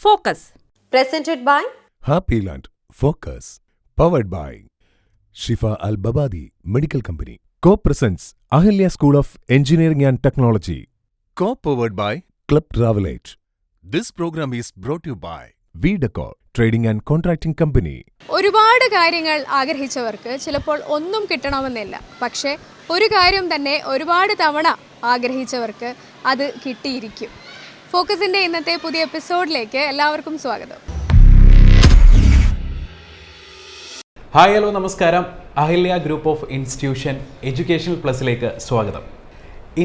Focus. Presented by Happyland Focus. Powered by Shifa Al Babadi Medical Company. Co-presents Ahilya School of Engineering and Technology. Co-powered by Club Travelage. This program is brought to you by V-Decor Trading and Contracting Company. ഒരുപാട് കാര്യങ്ങൾ ആഗ്രഹിച്ചവർക്ക് ചിലപ്പോൾ ഒന്നും കിട്ടണമെന്നില്ല. പക്ഷേ ഒരു കാര്യം തന്നെ ഒരുപാട് തവണ ആഗ്രഹിച്ചവർക്ക് അത് കിട്ടിയിരിക്കും. ഫോക്കസിൻ്റെ ഇന്നത്തെ പുതിയ എപ്പിസോഡിലേക്ക് എല്ലാവർക്കും സ്വാഗതം. ഹായ് ഹലോ നമസ്കാരം. Ahilya group of institution educational പ്ലസിലേക്ക് സ്വാഗതം.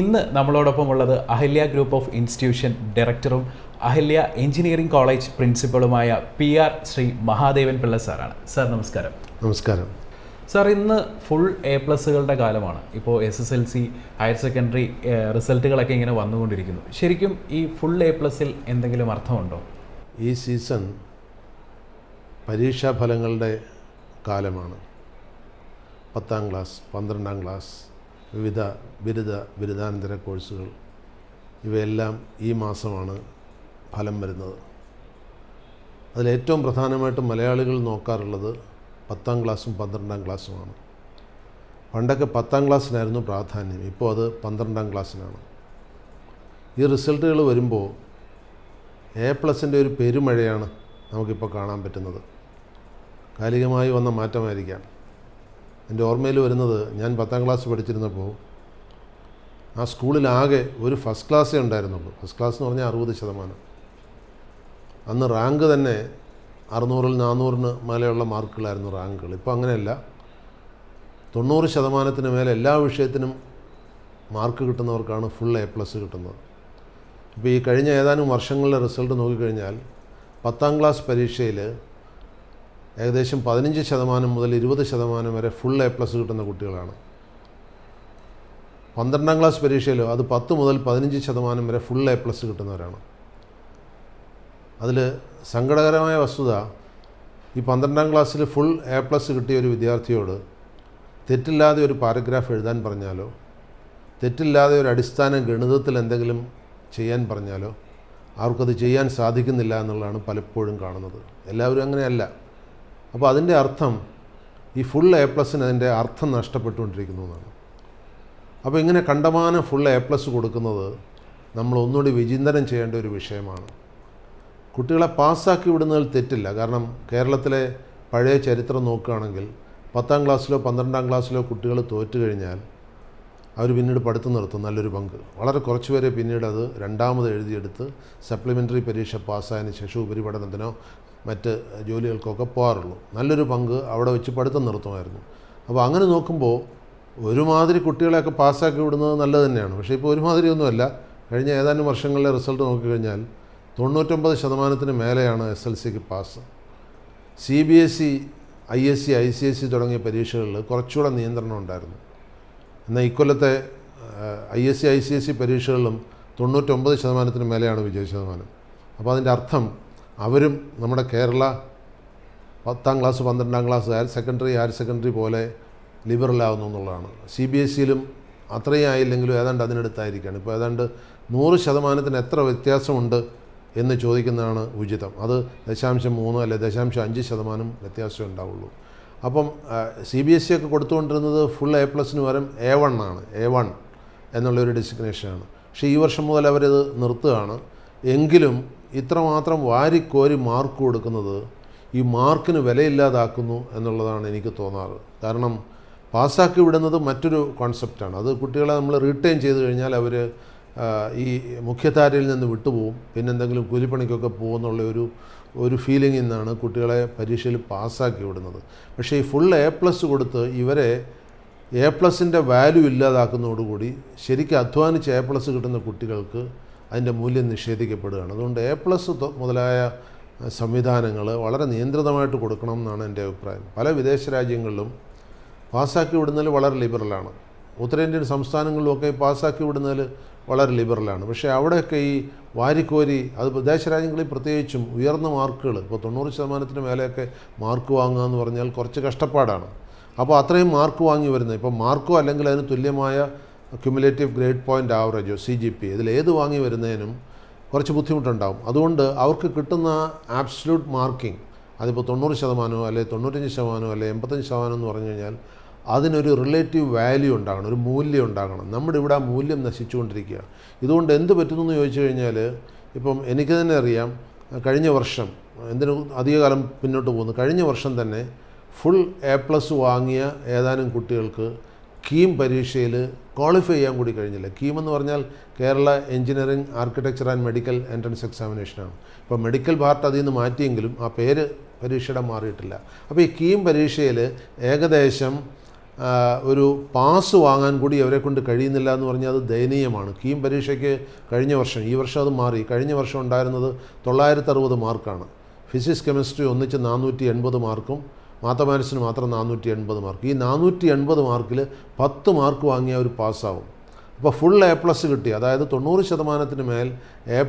ഇന്ന് നമ്മളോടൊപ്പം ഉള്ളത് അഹില്യ ഗ്രൂപ്പ് ഓഫ് ഇൻസ്റ്റിറ്റ്യൂഷൻ ഡയറക്ടറും അഹില്യ എഞ്ചിനീയറിംഗ് കോളേജ് പ്രിൻസിപ്പളുമായ PR ശ്രീ മഹാദേവൻ പിള്ള സാറാണ്. സാർ നമസ്കാരം. നമസ്കാരം സാർ, ഇന്ന് ഫുൾ A+കളുടെ കാലമാണ്. ഇപ്പോൾ SSLC ഹയർ സെക്കൻഡറി റിസൾട്ടുകളൊക്കെ ഇങ്ങനെ വന്നുകൊണ്ടിരിക്കുന്നു. ശരിക്കും ഈ ഫുൾ A+ൽ എന്തെങ്കിലും അർത്ഥമുണ്ടോ? ഈ സീസൺ പരീക്ഷാഫലങ്ങളുടെ കാലമാണ്. 10ാം ക്ലാസ്, 12ാം ക്ലാസ്, വിവിധ ബിരുദാനന്തര കോഴ്സുകൾ ഇവയെല്ലാം ഈ മാസമാണ് ഫലം വരുന്നത്. അതിലേറ്റവും പ്രധാനമായിട്ടും മലയാളികൾ നോക്കാറുള്ളത് 10ാം ക്ലാസ്സും 12ാം ക്ലാസ്സുമാണ്. പണ്ടൊക്കെ 10ാം ക്ലാസ്സിനായിരുന്നു പ്രാധാന്യം, ഇപ്പോൾ അത് 12ാം ക്ലാസ്സിനാണ്. ഈ റിസൾട്ടുകൾ വരുമ്പോൾ A+ൻ്റെ ഒരു പെരുമഴയാണ് നമുക്കിപ്പോൾ കാണാൻ പറ്റുന്നത്. കാലികമായി വന്ന മാറ്റമായിരിക്കാം. എൻ്റെ ഓർമ്മയിൽ വരുന്നത്, ഞാൻ 10ാം ക്ലാസ് പഠിച്ചിരുന്നപ്പോൾ ആ സ്കൂളിലാകെ ഒരു ഫസ്റ്റ് ക്ലാസ്സേ ഉണ്ടായിരുന്നുള്ളൂ. ഫസ്റ്റ് ക്ലാസ് എന്ന് പറഞ്ഞാൽ 60%. അന്ന് റാങ്ക് തന്നെ 600-ൽ 400-ന് മേലെയുള്ള മാർക്കുകളായിരുന്നു റാങ്കുകൾ. ഇപ്പോൾ അങ്ങനെയല്ല, 90% മേലെ എല്ലാ വിഷയത്തിനും മാർക്ക് കിട്ടുന്നവർക്കാണ് ഫുൾ A+ കിട്ടുന്നത്. ഇപ്പോൾ ഈ കഴിഞ്ഞ ഏതാനും വർഷങ്ങളിലെ റിസൾട്ട് നോക്കിക്കഴിഞ്ഞാൽ 10ാം ക്ലാസ് പരീക്ഷയിൽ ഏകദേശം 15% മുതൽ 20% വരെ ഫുൾ A+ കിട്ടുന്ന കുട്ടികളാണ്. 12ാം ക്ലാസ് പരീക്ഷയിലോ അത് 10 മുതൽ 15% വരെ ഫുൾ A+ കിട്ടുന്നവരാണ്. അതിൽ സങ്കടകരമായ വസ്തുത, ഈ 12ാം ക്ലാസ്സിൽ ഫുൾ A+ കിട്ടിയ ഒരു വിദ്യാർത്ഥിയോട് തെറ്റില്ലാതെ ഒരു പാരഗ്രാഫ് എഴുതാൻ പറഞ്ഞാലോ, തെറ്റില്ലാതെ ഒരു അടിസ്ഥാന ഗണിതത്തിൽ എന്തെങ്കിലും ചെയ്യാൻ പറഞ്ഞാലോ അവർക്കത് ചെയ്യാൻ സാധിക്കുന്നില്ല എന്നുള്ളതാണ് പലപ്പോഴും കാണുന്നത്. എല്ലാവരും അങ്ങനെയല്ല. അപ്പോൾ അതിൻ്റെ അർത്ഥം ഈ ഫുൾ A+ന് അതിൻ്റെ അർത്ഥം നഷ്ടപ്പെട്ടുകൊണ്ടിരിക്കുന്നു എന്നാണ്. അപ്പോൾ ഇങ്ങനെ കണ്ടമാനം ഫുൾ A+ കൊടുക്കുന്നത് നമ്മൾ ഒന്നുകൂടി വിചിന്തനം ചെയ്യേണ്ട ഒരു വിഷയമാണ്. കുട്ടികളെ പാസ്സാക്കി വിടുന്നതിൽ തെറ്റില്ല. കാരണം കേരളത്തിലെ പഴയ ചരിത്രം നോക്കുകയാണെങ്കിൽ 10ാം ക്ലാസ്സിലോ 12ാം ക്ലാസ്സിലോ കുട്ടികൾ തോറ്റു കഴിഞ്ഞാൽ അവർ പിന്നീട് പഠിത്തം നിർത്തും. നല്ലൊരു പങ്ക്, വളരെ കുറച്ച് പേരെ പിന്നീട് അത് രണ്ടാമത് എഴുതിയെടുത്ത് സപ്ലിമെൻ്ററി പരീക്ഷ പാസ്സായതിനു ശേഷം ഉപരിപഠനത്തിനോ മറ്റ് ജോലികൾക്കൊക്കെ പോകാറുള്ളൂ. നല്ലൊരു പങ്ക് അവിടെ വെച്ച് പഠിത്തം നിർത്തുമായിരുന്നു. അപ്പോൾ അങ്ങനെ നോക്കുമ്പോൾ ഒരുമാതിരി കുട്ടികളെയൊക്കെ പാസ്സാക്കി വിടുന്നത് നല്ലത് തന്നെയാണ്. പക്ഷേ ഇപ്പോൾ ഒരുമാതിരി ഒന്നുമല്ല. കഴിഞ്ഞ ഏതാനും വർഷങ്ങളിലെ റിസൾട്ട് നോക്കിക്കഴിഞ്ഞാൽ 99% മേലെയാണ് SSLCക്ക് പാസ്. CBSE, ISC, ICSE തുടങ്ങിയ പരീക്ഷകളിൽ കുറച്ചുകൂടെ നിയന്ത്രണം ഉണ്ടായിരുന്നു. എന്നാൽ ഇക്കൊല്ലത്തെ ISC, ICSE പരീക്ഷകളിലും 99% മേലെയാണ് വിജയശതമാനം. അപ്പോൾ അതിൻ്റെ അർത്ഥം അവരും നമ്മുടെ Kerala 10ാം class 12ാം class higher secondary പോലെ ലിബറലാവുന്നു എന്നുള്ളതാണ്. CBSEയിലും അത്രയും ആയില്ലെങ്കിലും ഏതാണ്ട് അതിനടുത്തായിരിക്കുകയാണ്. ഇപ്പോൾ ഏതാണ്ട് 100% എത്ര വ്യത്യാസമുണ്ട് എന്ന് ചോദിക്കുന്നതാണ് ഉചിതം. അത് 0.3 അല്ലെ 0.5% വ്യത്യാസം ഉണ്ടാവുള്ളൂ. അപ്പം CBSE ഒക്കെ കൊടുത്തുകൊണ്ടിരുന്നത് ഫുൾ A+ന് പകരം A1 ആണ്. A1 എന്നുള്ളൊരു ഡെസിഗ്നേഷനാണ്. പക്ഷേ ഈ വർഷം മുതൽ അവരത് നിർത്തുകയാണ്. എങ്കിലും ഇത്രമാത്രം വാരിക്കോരി മാർക്ക് കൊടുക്കുന്നത് ഈ മാർക്കിന് വിലയില്ലാതാക്കുന്നു എന്നുള്ളതാണ് എനിക്ക് തോന്നാറ്. കാരണം പാസ്സാക്കി വിടുന്നത് മറ്റൊരു കോൺസെപ്റ്റാണ്. അത് കുട്ടികളെ നമ്മൾ റീറ്റെയിൻ ചെയ്ത് കഴിഞ്ഞാൽ അവർ ഈ മുഖ്യധാരയിൽ നിന്ന് വിട്ടുപോകും, പിന്നെ എന്തെങ്കിലും കൂലിപ്പണിക്കൊക്കെ പോകുന്നുള്ള ഒരു ഫീലിംഗിൽ നിന്നാണ് കുട്ടികളെ പരീക്ഷയിൽ പാസ്സാക്കി വിടുന്നത്. പക്ഷേ ഈ ഫുൾ A+ കൊടുത്ത് ഇവരെ A+ൻ്റെ വാല്യൂ ഇല്ലാതാക്കുന്നതോടുകൂടി ശരിക്കും അധ്വാനിച്ച് A+ കിട്ടുന്ന കുട്ടികൾക്ക് അതിൻ്റെ മൂല്യം നിഷേധിക്കപ്പെടുകയാണ്. അതുകൊണ്ട് A+ മുതലായ സംവിധാനങ്ങൾ വളരെ നിയന്ത്രിതമായിട്ട് കൊടുക്കണം എന്നാണ് എൻ്റെ അഭിപ്രായം. പല വിദേശ രാജ്യങ്ങളിലും പാസ്സാക്കി വിടുന്നതിൽ വളരെ ലിബറലാണ്. ഉത്തരേന്ത്യൻ സംസ്ഥാനങ്ങളിലുമൊക്കെ പാസ്സാക്കി വിടുന്നതിൽ വളരെ ലിബറലാണ്. പക്ഷേ അവിടെയൊക്കെ ഈ വാരിക്കോരി, അത് വിദേശ രാജ്യങ്ങളിൽ പ്രത്യേകിച്ചും ഉയർന്ന മാർക്കുകൾ, ഇപ്പോൾ 90% മേലെയൊക്കെ മാർക്ക് വാങ്ങുക എന്ന് പറഞ്ഞാൽ കുറച്ച് കഷ്ടപ്പാടാണ്. അപ്പോൾ അത്രയും മാർക്ക് വാങ്ങി വരുന്നത്, ഇപ്പോൾ മാർക്കോ അല്ലെങ്കിൽ അതിന് തുല്യമായ ക്യുമുലേറ്റീവ് ഗ്രേഡ് പോയിൻ്റ് ആവറേജോ CGPA ഇതിലേത് വാങ്ങി വരുന്നതിനും കുറച്ച് ബുദ്ധിമുട്ടുണ്ടാവും. അതുകൊണ്ട് അവർക്ക് കിട്ടുന്ന ആബ്സല്യൂട്ട് മാർക്കിംഗ് അതിപ്പോൾ 90% അല്ലെങ്കിൽ 95% അല്ലെങ്കിൽ 85% എന്ന് പറഞ്ഞു കഴിഞ്ഞാൽ അതിനൊരു റിലേറ്റീവ് വാല്യൂ ഉണ്ടാകണം, ഒരു മൂല്യം ഉണ്ടാകണം. നമ്മുടെ ഇവിടെ ആ മൂല്യം നശിച്ചുകൊണ്ടിരിക്കുകയാണ്. ഇതുകൊണ്ട് എന്ത് പറ്റുന്നു എന്ന് ചോദിച്ചു കഴിഞ്ഞാൽ, ഇപ്പം എനിക്ക് തന്നെ അറിയാം, കഴിഞ്ഞ വർഷം എന്തിനു അധികകാലം പിന്നോട്ട് പോകുന്നു, കഴിഞ്ഞ വർഷം തന്നെ ഫുൾ A+ വാങ്ങിയ ഏതാനും കുട്ടികൾക്ക് കീം പരീക്ഷയിൽ ക്വാളിഫൈ ചെയ്യാൻ കൂടി കഴിഞ്ഞില്ല. കീം എന്ന് പറഞ്ഞാൽ Kerala engineering architecture and medical entrance എക്സാമിനേഷനാണ്. ഇപ്പോൾ മെഡിക്കൽ പാർട്ട് അതിൽ നിന്ന് മാറ്റിയെങ്കിലും ആ പേര് പരീക്ഷയുടെ മാറിയിട്ടില്ല. അപ്പോൾ ഈ കീം പരീക്ഷയിൽ ഏകദേശം ഒരു പാസ് വാങ്ങാൻ കൂടി അവരെ കൊണ്ട് കഴിയുന്നില്ല എന്ന് പറഞ്ഞാൽ അത് ദയനീയമാണ്. കീം പരീക്ഷയ്ക്ക് കഴിഞ്ഞ വർഷം, ഈ വർഷം അത് മാറി, കഴിഞ്ഞ വർഷം ഉണ്ടായിരുന്നത് 960 മാർക്കാണ്. ഫിസിക്സ് കെമിസ്ട്രി ഒന്നിച്ച് 480 മാർക്കും മാത്തമാറ്റിക്സിന് മാത്രം 480 മാർക്ക്. ഈ 480 മാർക്കിൽ 10 മാർക്ക് വാങ്ങിയ ഒരു പാസ്സാവും. അപ്പോൾ ഫുൾ A+ കിട്ടി, അതായത് 90% മേൽ A+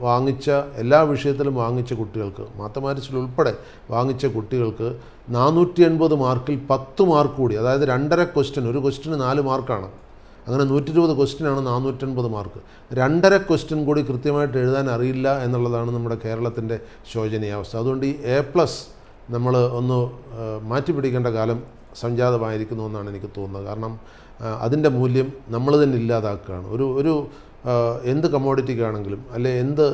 വാങ്ങിച്ച എല്ലാ വിഷയത്തിലും വാങ്ങിച്ച കുട്ടികൾക്ക്, മാത്തമാറ്റിക്സിൽ ഉൾപ്പെടെ വാങ്ങിച്ച കുട്ടികൾക്ക് 480 മാർക്കിൽ 10 മാർക്ക് കൂടി, അതായത് 2.5 ക്വസ്റ്റ്യൻ, ഒരു ക്വസ്റ്റ്യന് 4 മാർക്കാണ്, അങ്ങനെ 120 ക്വസ്റ്റ്യനാണ് 480 മാർക്ക്. 2.5 ക്വസ്റ്റ്യൻ കൂടി കൃത്യമായിട്ട് എഴുതാൻ അറിയില്ല എന്നുള്ളതാണ് നമ്മുടെ കേരളത്തിൻ്റെ ശോചനീയാവസ്ഥ. അതുകൊണ്ട് ഈ A+ നമ്മൾ ഒന്ന് മാറ്റിപ്പിടിക്കേണ്ട കാലം സംജാതമായിരിക്കുന്നു എന്നാണ് എനിക്ക് തോന്നുന്നത്. കാരണം അതിൻ്റെ മൂല്യം നമ്മൾ തന്നെ ഇല്ലാതാക്കുകയാണ്. ഒരു എന്ത് കമ്മോഡിറ്റിക്കാണെങ്കിലും അല്ലെ എന്ത്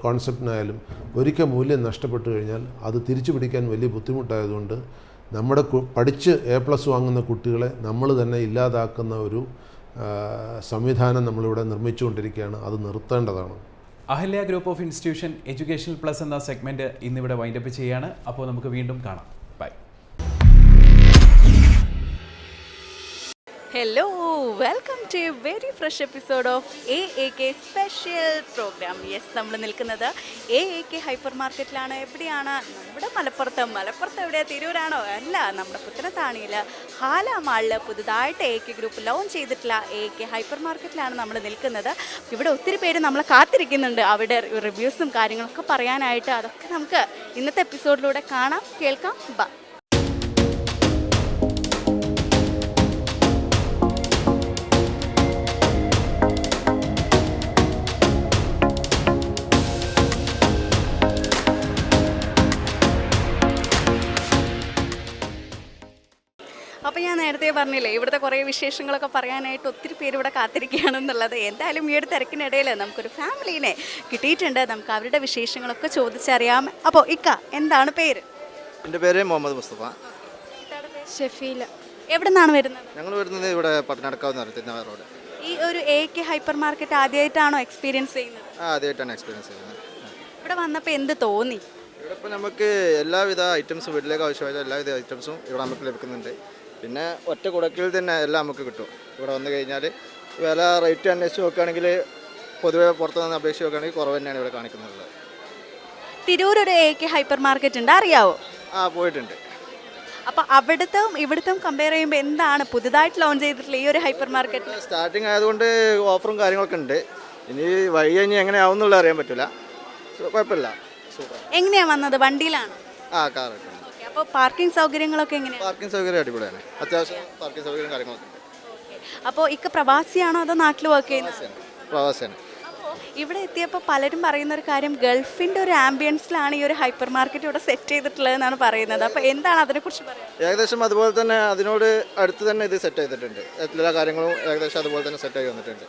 കോൺസെപ്റ്റിനായാലും ഒരിക്കൽ മൂല്യം നഷ്ടപ്പെട്ടു കഴിഞ്ഞാൽ അത് തിരിച്ചു പിടിക്കാൻ വലിയ ബുദ്ധിമുട്ടായതുകൊണ്ട് നമ്മുടെ പഠിച്ച് A+ വാങ്ങുന്ന കുട്ടികളെ നമ്മൾ തന്നെ ഇല്ലാതാക്കുന്ന ഒരു സംവിധാനം നമ്മളിവിടെ നിർമ്മിച്ചുകൊണ്ടിരിക്കുകയാണ്. അത് നിർത്തേണ്ടതാണ്. Ahalya group of institution educational plus എന്ന സെഗ്മെൻറ്റ് ഇന്നിവിടെ വൈൻഡപ്പ് ചെയ്യാണ്. അപ്പോൾ നമുക്ക് വീണ്ടും കാണാം. Bye. Hello, welcome to a very fresh episode of AAK special program. Yes, നമ്മൾ നിൽക്കുന്നത് AAK ഹൈപ്പർ മാർക്കറ്റിലാണ്. എവിടെയാണ്? നമ്മുടെ മലപ്പുറത്ത് എവിടെയാ? തിരൂരാണോ? അല്ല, നമ്മുടെ പുത്തനത്താണിയിൽ ഹാല മാളിൽ പുതുതായിട്ട് AAK ഗ്രൂപ്പ് ലോഞ്ച് ചെയ്തിട്ടുള്ള AAK ഹൈപ്പർ മാർക്കറ്റിലാണ് നമ്മൾ നിൽക്കുന്നത്. ഇവിടെ ഒത്തിരി പേര് നമ്മളെ കാത്തിരിക്കുന്നുണ്ട്, അവിടെ റിവ്യൂസും കാര്യങ്ങളൊക്കെ പറയാനായിട്ട്. അതൊക്കെ നമുക്ക് ഇന്നത്തെ എപ്പിസോഡിലൂടെ കാണാം, കേൾക്കാം. ബൈ. അപ്പോൾ ഞാൻ നേരത്തെ പറഞ്ഞില്ലേ, ഇവിടുത്തെ കുറേ വിശേഷങ്ങളൊക്കെ പറയാനായിട്ട് ഒത്തിരി പേര് ഇവിടെ കാത്തിരിക്കുകയാണെന്നുള്ളത്. എന്തായാലും ഈ ഒരു തിരക്കിനിടയിൽ നമുക്കൊരു ഫാമിലീനെ കിട്ടിയിട്ടുണ്ട്. നമുക്ക് അവരുടെ വിശേഷങ്ങളൊക്കെ ചോദിച്ചറിയാം. അപ്പോൾ ഇക്ക, എന്താണ് പേര്? എൻ്റെ പേര് മുഹമ്മദ് മുസ്തഫ. ഷെഫീല. എവിടെ നിന്നാണ് വരുന്നത്? ഞങ്ങൾ വരുന്നത് ഇവിടെ പത്തനംതിട്ട തിരുനാവായ റോഡ്. ഈ ഒരു AAK ഹൈപ്പർ മാർക്കറ്റ് ആദ്യമായിട്ടാണോ എക്സ്പീരിയൻസ് ചെയ്യുന്നത്? ആദ്യമായിട്ടാണ് എക്സ്പീരിയൻസ് ചെയ്യുന്നത്. ഇവിടെ വന്നപ്പോൾ എന്ത് തോന്നി? ഇവിടെ ഇപ്പോൾ നമുക്ക് എല്ലാവിധ ഐറ്റംസും, വീട്ടിലേക്ക് ആവശ്യമായ എല്ലാവിധ ഐറ്റംസും ഇവിടെ നമുക്ക് ലഭിക്കുന്നുണ്ട്. പിന്നെ ഒറ്റ കുടക്കിൽ തന്നെ എല്ലാം നമുക്ക് കിട്ടും. ഇവിടെ വന്നു കഴിഞ്ഞാൽ വില റേറ്റ് അന്വേഷിച്ച് നോക്കുകയാണെങ്കിൽ പൊതുവെ പുറത്തു നിന്ന് അപേക്ഷിച്ച് നോക്കുകയാണെങ്കിൽ കുറവ് തന്നെയാണ് ഇവിടെ കാണിക്കുന്നത്. തിരൂർ ഒരു AAK ഹൈപ്പർ മാർക്കറ്റ് ഉണ്ട്, അറിയാവോ? പോയിട്ടുണ്ട്. അപ്പോൾ അവിടുത്തെ ഇവിടുത്തെ കമ്പയർ ചെയ്യുമ്പോൾ എന്താണ് പുതുതായിട്ട് ലോഞ്ച് ചെയ്തിട്ടുള്ള ഈ ഒരു ഹൈപ്പർ മാർക്കറ്റ്? സ്റ്റാർട്ടിങ് ആയതുകൊണ്ട് ഓഫറും കാര്യങ്ങളൊക്കെ ഉണ്ട്. ഇനി വഴി കഴിഞ്ഞ് എങ്ങനെയാവും എന്നുള്ളത് അറിയാൻ പറ്റില്ല. കുഴപ്പമില്ല, സൂപ്പർ. എങ്ങനെയാണ് വന്നത്? വണ്ടിയിലാണ്? കാറൊക്കെ. അപ്പോൾ പാർക്കിംഗ് സൗകര്യങ്ങളൊക്കെ എങ്ങനെയാണ്? പാർക്കിംഗ് സൗകര്യം അടിപൊളിയാണ്. അത്യാവശ്യം പാർക്കിംഗ് സൗകര്യം കാര്യങ്ങളൊക്കെ ഉണ്ട്. അപ്പോൾ ഇക്ക പ്രവാസിയാണോ അതോ നാട്ടിൽ വർക്ക് ചെയ്യുന്നത്? പ്രവാസിയാണ്. അപ്പോൾ ഇവിടെ എത്തിയപ്പോൾ പലരും പറയുന്ന ഒരു കാര്യം, ഗൾഫിൻ്റെ ഒരു ആംബിയൻസിലാണ് ഈ ഒരു ഹൈപ്പർ മാർക്കറ്റ് ഇവിടെ സെറ്റ് ചെയ്തിട്ടുള്ളതെന്നാണ് പറയുന്നത്. അപ്പോൾ എന്താണ് അതിനെക്കുറിച്ച് പറയുന്നത്? ഏകദേശം അതുപോലെ തന്നെ അതിനോട് അടുത്ത് തന്നെ ഇത് സെറ്റ് ചെയ്തിട്ടുണ്ട്. എല്ലാ കാര്യങ്ങളും ഏകദേശം അതുപോലെ തന്നെ സെറ്റ് ആയി വന്നിട്ടുണ്ട്.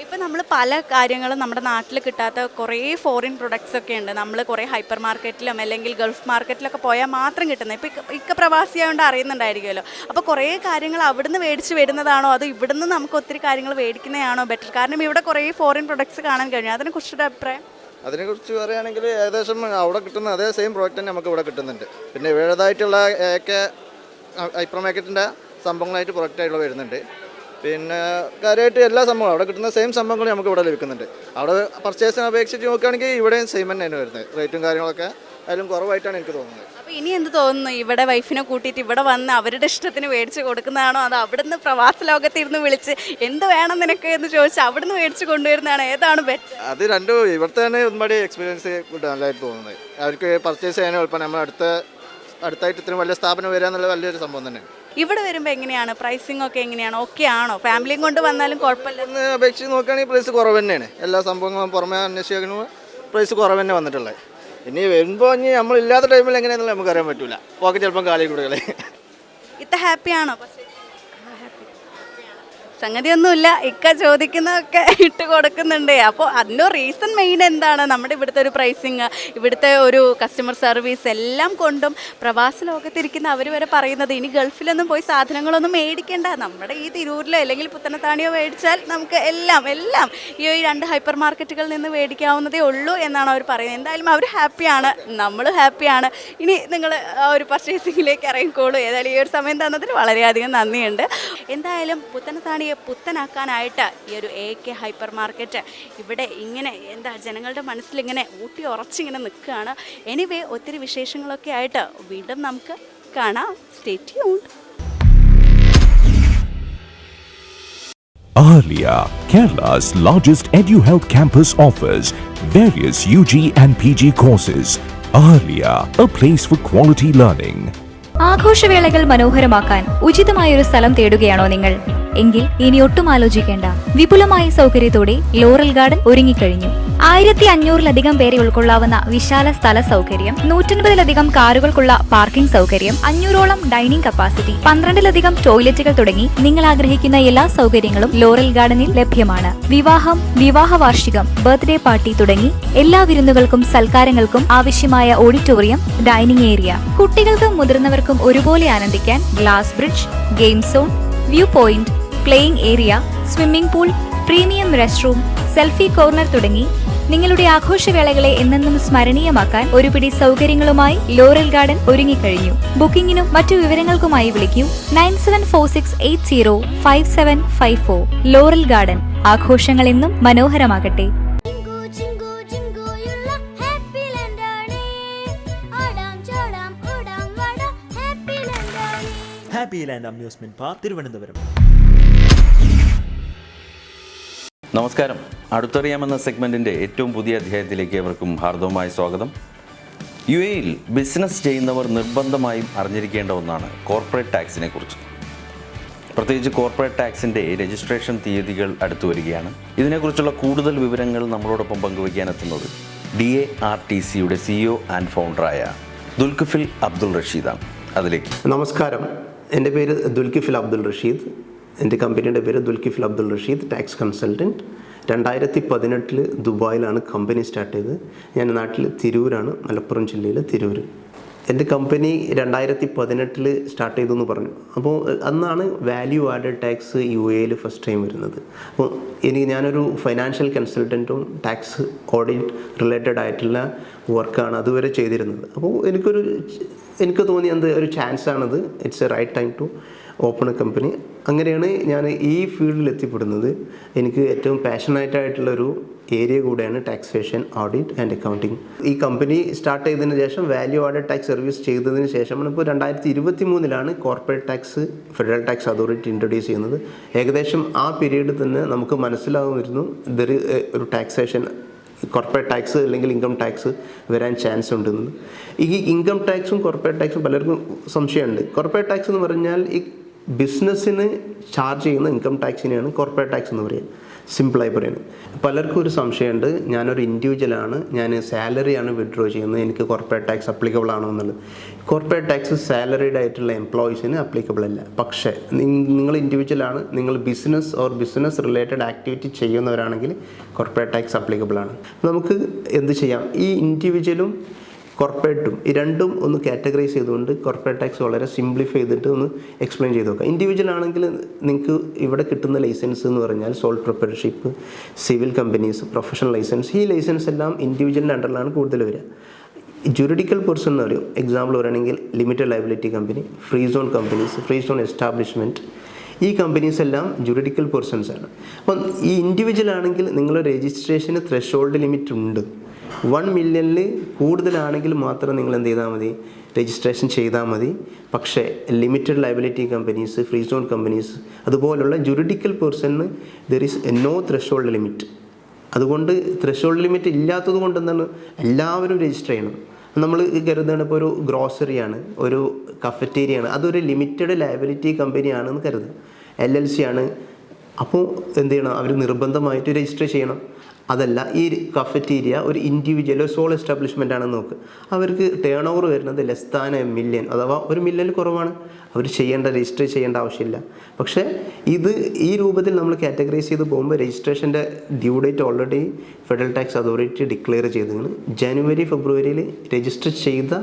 ഇപ്പം നമ്മൾ പല കാര്യങ്ങളും നമ്മുടെ നാട്ടിൽ കിട്ടാത്ത കുറേ ഫോറിൻ പ്രൊഡക്ട്സ് ഒക്കെ ഉണ്ട്. നമ്മൾ കുറേ ഹൈപ്പർ മാർക്കറ്റിലും അല്ലെങ്കിൽ ഗൾഫ് മാർക്കറ്റിലൊക്കെ പോയാൽ മാത്രം കിട്ടുന്നത്. ഇപ്പം ഇക്ക പ്രവാസിയായതുകൊണ്ട് അറിയുന്നുണ്ടായിരിക്കുമല്ലോ. അപ്പോൾ കുറേ കാര്യങ്ങൾ അവിടുന്ന് മേടിച്ച് വരുന്നതാണോ അതോ ഇവിടുന്ന് നമുക്ക് ഒത്തിരി കാര്യങ്ങൾ മേടിക്കുന്നതാണോ ബെറ്റർ? കാരണം ഇവിടെ കുറേ ഫോറിൻ പ്രൊഡക്ട്സ് കാണാൻ കഴിഞ്ഞു. അതിനെക്കുറിച്ചൊരു അഭിപ്രായം? അതിനെക്കുറിച്ച് പറയുകയാണെങ്കിൽ ഏകദേശം അവിടെ കിട്ടുന്ന അതേ സെയിം പ്രോഡക്റ്റ് തന്നെ നമുക്ക് ഇവിടെ കിട്ടുന്നുണ്ട്. പിന്നെ ഇവരുടേതായിട്ടുള്ള ഹൈപ്പർ മാർക്കറ്റിൻ്റെ സംഭവങ്ങളായിട്ട് പ്രൊഡക്റ്റായിട്ടുള്ള വരുന്നുണ്ട്. പിന്നെ കാര്യമായിട്ട് എല്ലാ സംഭവങ്ങളും അവിടെ കിട്ടുന്ന സെയിം സംഭവങ്ങൾ നമുക്ക് ഇവിടെ ലഭിക്കുന്നുണ്ട്. അവിടെ പർച്ചേസിനെ അപേക്ഷിച്ച് നോക്കുകയാണെങ്കിൽ ഇവിടെയും സെയിം തന്നെയാണ് വരുന്നത്. റേറ്റും കാര്യങ്ങളൊക്കെ അതിലും കുറവായിട്ടാണ് എനിക്ക് തോന്നുന്നത്. അപ്പോൾ ഇനി എന്ത് തോന്നുന്നു? ഇവിടെ വൈഫിനെ കൂട്ടിയിട്ട് ഇവിടെ വന്ന് അവരുടെ ഇഷ്ടത്തിന് മേടിച്ച് കൊടുക്കുന്നതാണോ അതോ അവിടുന്ന് പ്രവാസ ലോകത്തിരുന്ന് വിളിച്ച് എന്ത് വേണം നിനക്ക് എന്ന് ചോദിച്ചാൽ അവിടുന്ന് മേടിച്ച് കൊണ്ടുവരുന്നതാണോ? ഏതാണ് ബെറ്റർ? അത് രണ്ടും ഇവിടുത്തെ തന്നെ ഒരുപാട് എക്സ്പീരിയൻസ് നല്ലതായിട്ട് തോന്നുന്നത്. അവർക്ക് പർച്ചേസ് ചെയ്യാനും എളുപ്പം. നമ്മൾ അടുത്തായിട്ട് ഇത്രയും വലിയ സ്ഥാപനം വരിക എന്നുള്ള വലിയൊരു സംഭവം തന്നെയാണ്. ഇവിടെ വരുമ്പോൾ എങ്ങനെയാണ് പ്രൈസിംഗ് ഒക്കെ എങ്ങനെയാണ്? ഓക്കെ ആണോ? ഫാമിലിയും കൊണ്ട് വന്നാലും കുഴപ്പമില്ല? ഒന്ന് അപേക്ഷിച്ച് നോക്കുകയാണെങ്കിൽ പ്രൈസ് കുറവ് തന്നെയാണ്. എല്ലാ സംഭവങ്ങളും പുറമേ അന്വേഷിക്കുമ്പോൾ പ്രൈസ് കുറവ് തന്നെ വന്നിട്ടുള്ളത്. ഇനി വരുമ്പോൾ ഇനി നമ്മളില്ലാത്ത ടൈമിൽ എങ്ങനെയാണെന്നുള്ള നമുക്കറിയാൻ പറ്റില്ല. പോക്കറ്റ് ചിലപ്പം കാലി കൂടുതൽ. ഇത്ത ഹാപ്പിയാണോ? സംഗതിയൊന്നുമില്ല, ഇക്ക ചോദിക്കുന്നതൊക്കെ ഇട്ട് കൊടുക്കുന്നുണ്ട്. അപ്പോൾ അതിൻ്റെ റീസൺ മെയിൻ എന്താണ്? നമ്മുടെ ഇവിടുത്തെ ഒരു പ്രൈസിങ്, ഇവിടുത്തെ ഒരു കസ്റ്റമർ സർവീസ് എല്ലാം കൊണ്ടും പ്രവാസ ലോകത്തിരിക്കുന്ന അവർ വരെ പറയുന്നത് ഇനി ഗൾഫിലൊന്നും പോയി സാധനങ്ങളൊന്നും മേടിക്കേണ്ട, നമ്മുടെ ഈ തിരൂരിലോ അല്ലെങ്കിൽ പുത്തനത്താണിയോ മേടിച്ചാൽ നമുക്ക് എല്ലാം ഈ 2 ഹൈപ്പർ മാർക്കറ്റുകളിൽ നിന്ന് മേടിക്കാവുന്നതേ ഉള്ളൂ എന്നാണ് അവർ പറയുന്നത്. എന്തായാലും അവർ ഹാപ്പിയാണ്, നമ്മൾ ഹാപ്പിയാണ്. ഇനി നിങ്ങൾ ആ ഒരു പർച്ചേസിങ്ങിലേക്ക് ഇറങ്ങിക്കോളൂ. ഏതായാലും ഈ ഒരു സമയം തന്നതിൽ വളരെയധികം നന്ദിയുണ്ട്. എന്തായാലും പുത്തനത്താണിയെ പുത്തനാക്കാനായിട്ട് ഈ ഒരു AK ഹൈപ്പർ മാർക്കറ്റ് ഇവിടെ ഇങ്ങനെ ജനങ്ങളുടെ മനസ്സിൽ ഇങ്ങനെ ഊട്ടി ഉറച്ചിങ്ങനെ നിൽക്കുകയാണ്. എനിവേ ഒത്തിരി വിശേഷങ്ങളൊക്കെ ആയിട്ട് വീണ്ടും നമുക്ക് കാണാം. Stay tuned. Ahalya, Kerala's largest EduHealth campus, offers various UG and PG courses. Ahalya, a place for quality learning. ആഘോഷവേളകൾ മനോഹരമാക്കാൻ ഉചിതമായൊരു സ്ഥലം തേടുകയാണോ നിങ്ങൾ? എങ്കിൽ ഇനി ഒട്ടും ആലോചിക്കേണ്ട. വിപുലമായ സൗകര്യത്തോടെ ലോറൽ ഗാർഡൻ ഒരുങ്ങിക്കഴിഞ്ഞു. 1500-ലധികം പേരെ ഉൾക്കൊള്ളാവുന്ന വിശാല സ്ഥല സൗകര്യം, 150-ലധികം കാറുകൾക്കുള്ള പാർക്കിംഗ് സൗകര്യം, 500ഓളം ഡൈനിങ് കപ്പാസിറ്റി, 12-ലധികം ടോയ്ലറ്റുകൾ തുടങ്ങി നിങ്ങൾ ആഗ്രഹിക്കുന്ന എല്ലാ സൗകര്യങ്ങളും ലോറൽ ഗാർഡനിൽ ലഭ്യമാണ്. വിവാഹം, വിവാഹ വാർഷികം, ബർത്ത്ഡേ പാർട്ടി തുടങ്ങി എല്ലാ വിരുന്നുകൾക്കും സൽക്കാരങ്ങൾക്കും ആവശ്യമായ ഓഡിറ്റോറിയം, ഡൈനിങ് ഏരിയ, കുട്ടികൾക്കും മുതിർന്നവർക്കും ഒരുപോലെ ആനന്ദിക്കാൻ glass bridge, game zone, view point, playing area, swimming pool, premium rest room, selfie corner തുടങ്ങി നിങ്ങളുടെ ആഘോഷവേളകളെ എന്നെന്നും സ്മരണീയമാക്കാൻ ഒരുപിടി സൗകര്യങ്ങളുമായി ലോറൽ ഗാർഡൻ ഒരുങ്ങിക്കഴിഞ്ഞു. ബുക്കിംഗിനും മറ്റു വിവരങ്ങൾക്കുമായി വിളിക്കൂ 9746805754. ലോറൽ ഗാർഡൻ, ആഘോഷങ്ങൾ എന്നും മനോഹരമാകട്ടെ. Happy land amusement park, Thiruvananthapuram. നമസ്കാരം. അടുത്തറിയാമെന്ന സെഗ്മെൻറ്റിൻ്റെ ഏറ്റവും പുതിയ അധ്യായത്തിലേക്ക് ഏവർക്കും ഹാർദവമായ സ്വാഗതം. UAE-യിൽ ബിസിനസ് ചെയ്യുന്നവർ നിർബന്ധമായും അറിഞ്ഞിരിക്കേണ്ട ഒന്നാണ് കോർപ്പറേറ്റ് ടാക്സിനെ കുറിച്ച്. പ്രത്യേകിച്ച് കോർപ്പറേറ്റ് ടാക്സിൻ്റെ രജിസ്ട്രേഷൻ തീയതികൾ അടുത്തു വരികയാണ്. ഇതിനെക്കുറിച്ചുള്ള കൂടുതൽ വിവരങ്ങൾ നമ്മളോടൊപ്പം പങ്കുവയ്ക്കാനെത്തുന്നത് DARTCയുടെ CEO ആൻഡ് ഫൗണ്ടറായ ദുൽഖിഫിൽ അബ്ദുൾ റഷീദാണ്. അതിലേക്ക് നമസ്കാരം. എൻ്റെ പേര് ദുൽഖിഫിൽ അബ്ദുൾ റഷീദ്. എൻ്റെ കമ്പനിയുടെ പേര് ദുൽഖിഫിൽ അബ്ദുൾ റഷീദ് ടാക്സ് കൺസൾട്ടൻറ്റ്. 2018 ദുബായിലാണ് കമ്പനി സ്റ്റാർട്ട് ചെയ്തത്. ഞാൻ നാട്ടിൽ തിരൂരാണ്, മലപ്പുറം ജില്ലയിലെ തിരൂർ. എൻ്റെ കമ്പനി 2018 സ്റ്റാർട്ട് ചെയ്തു എന്ന് പറഞ്ഞു. അപ്പോൾ അന്നാണ് വാല്യൂ ആഡഡ് ടാക്സ് UAE-യിൽ ഫസ്റ്റ് ടൈം വരുന്നത്. അപ്പോൾ ഞാനൊരു ഫൈനാൻഷ്യൽ കൺസൾട്ടൻറ്റും ടാക്സ് ഓഡിറ്റ് റിലേറ്റഡ് ആയിട്ടുള്ള വർക്കാണ് അതുവരെ ചെയ്തിരുന്നത്. അപ്പോൾ എനിക്ക് തോന്നി ഒരു ചാൻസാണത്. It's a right time to open a company. അങ്ങനെയാണ് ഞാൻ ഈ ഫീൽഡിൽ എത്തിപ്പെടുന്നത്. എനിക്ക് ഏറ്റവും പാഷനേറ്റായിട്ടുള്ളൊരു ഏരിയ കൂടെയാണ് ടാക്സേഷൻ, ഓഡിറ്റ് ആൻഡ് അക്കൗണ്ടിങ്. ഈ കമ്പനി സ്റ്റാർട്ട് ചെയ്തതിന് ശേഷം വാല്യൂ ആഡഡ് ടാക്സ് സർവീസ് ചെയ്തതിന് ശേഷമാണ് ഇപ്പോൾ 2023 corporate tax federal tax authority introduce ചെയ്യുന്നത്. ഏകദേശം ആ പീരീഡിൽ തന്നെ നമുക്ക് മനസ്സിലാവുമായിരുന്നു ഒരു ടാക്സേഷൻ, കോർപ്പറേറ്റ് ടാക്സ് അല്ലെങ്കിൽ ഇൻകം ടാക്സ് വരാൻ ചാൻസ് ഉണ്ടെന്ന്. ഈ ഇൻകം ടാക്സും കോർപ്പറേറ്റ് ടാക്സും പലർക്കും സംശയമുണ്ട്. കോർപ്പറേറ്റ് ടാക്സ് എന്ന് പറഞ്ഞാൽ ഈ ബിസിനസ്സിന് ചാർജ് ചെയ്യുന്ന ഇൻകം ടാക്സിനെയാണ് കോർപ്പറേറ്റ് ടാക്സ് എന്ന് പറയുക, സിമ്പിളായി പറയുന്നത്. പലർക്കും ഒരു സംശയമുണ്ട്, ഞാനൊരു ഇൻഡിവിജ്വലാണ്, ഞാൻ സാലറിയാണ് വിഡ്രോ ചെയ്യുന്നത്, എനിക്ക് കോർപ്പറേറ്റ് ടാക്സ് അപ്ലിക്കബിൾ ആണോ എന്നുള്ളത്. കോർപ്പറേറ്റ് ടാക്സ് സാലറീഡ് ആയിട്ടുള്ള എംപ്ലോയീസിന് അപ്ലിക്കബിൾ അല്ല. പക്ഷേ നിങ്ങൾ ഇൻഡിവിജ്വലാണ്, നിങ്ങൾ ബിസിനസ് റിലേറ്റഡ് ആക്ടിവിറ്റി ചെയ്യുന്നവരാണെങ്കിൽ കോർപ്പറേറ്റ് ടാക്സ് അപ്ലിക്കബിൾ ആണ്. നമുക്ക് എന്ത് ചെയ്യാം, ഈ ഇൻഡിവിജ്വലും കോർപ്പറേറ്റും ഈ രണ്ടും ഒന്ന് കാറ്റഗറൈസ് ചെയ്തുകൊണ്ട് കോർപ്പറേറ്റ് ടാക്സ് വളരെ സിംപ്ലിഫൈ ചെയ്തിട്ട് ഒന്ന് എക്സ്പ്ലെയിൻ ചെയ്ത് നോക്കാം. ഇൻഡിവിജ്വൽ ആണെങ്കിൽ നിങ്ങൾക്ക് ഇവിടെ കിട്ടുന്ന ലൈസൻസ് എന്ന് പറഞ്ഞാൽ sole proprietorship, civil companies, professional licence, ഈ ലൈസൻസ് എല്ലാം ഇൻഡിവിജ്വലിൻ്റെ അണ്ടറിലാണ് കൂടുതൽ വരിക. ജുറിഡിക്കൽ പേഴ്സൺ എന്ന് പറയും, എക്സാമ്പിൾ പറയുകയാണെങ്കിൽ limited liability company, free zone companies, free zone establishment, ഈ കമ്പനീസ് എല്ലാം ജുറിഡിക്കൽ പേഴ്സൺസ് ആണ്. അപ്പം ഈ ഇൻഡിവിജ്വൽ ആണെങ്കിൽ നിങ്ങളുടെ രജിസ്ട്രേഷന് ത്രെഷോൾഡ് ലിമിറ്റ് ഉണ്ട്. 1 മില്യണിൽ കൂടുതലാണെങ്കിൽ മാത്രം നിങ്ങൾ എന്ത് ചെയ്താൽ മതി, രജിസ്ട്രേഷൻ ചെയ്താൽ മതി. പക്ഷേ limited liability companies, free zone companies, അതുപോലുള്ള ജുറിഡിക്കൽ പേഴ്സണിന് there is no threshold limit. അതുകൊണ്ട് ത്രെഷോൾഡ് ലിമിറ്റ് ഇല്ലാത്തത് കൊണ്ട് എന്താണ്, എല്ലാവരും രജിസ്റ്റർ ചെയ്യണം. നമ്മൾ കരുതുകയാണ് ഇപ്പോൾ ഒരു ഗ്രോസറിയാണ്, ഒരു കഫറ്റേരിയാണ്, അതൊരു ലിമിറ്റഡ് ലയബിലിറ്റി കമ്പനിയാണെന്ന് കരുതുക, LLC ആണ്. അപ്പോൾ എന്ത് ചെയ്യണം, അവർ നിർബന്ധമായിട്ട് രജിസ്റ്റർ ചെയ്യണം. അതല്ല, ഈ കഫറ്റീരിയ ഒരു ഇൻഡിവിജ്വൽ ഒരു സോൾ എസ്റ്റാബ്ലിഷ്മെൻ്റ് ആണെന്ന് നോക്ക്, അവർക്ക് ടേൺ ഓവർ വരുന്നത് ലെസ് ദാൻ $1 million, അഥവാ $1 million കുറവാണ്, അവർ രജിസ്റ്റർ ചെയ്യേണ്ട ആവശ്യമില്ല. പക്ഷേ ഇത് ഈ രൂപത്തിൽ നമ്മൾ കാറ്റഗറൈസ് ചെയ്ത് പോകുമ്പോൾ രജിസ്ട്രേഷൻ്റെ due date already federal tax authority declare ചെയ്തിരുന്നു. ജനുവരി ഫെബ്രുവരിയിൽ രജിസ്റ്റർ ചെയ്ത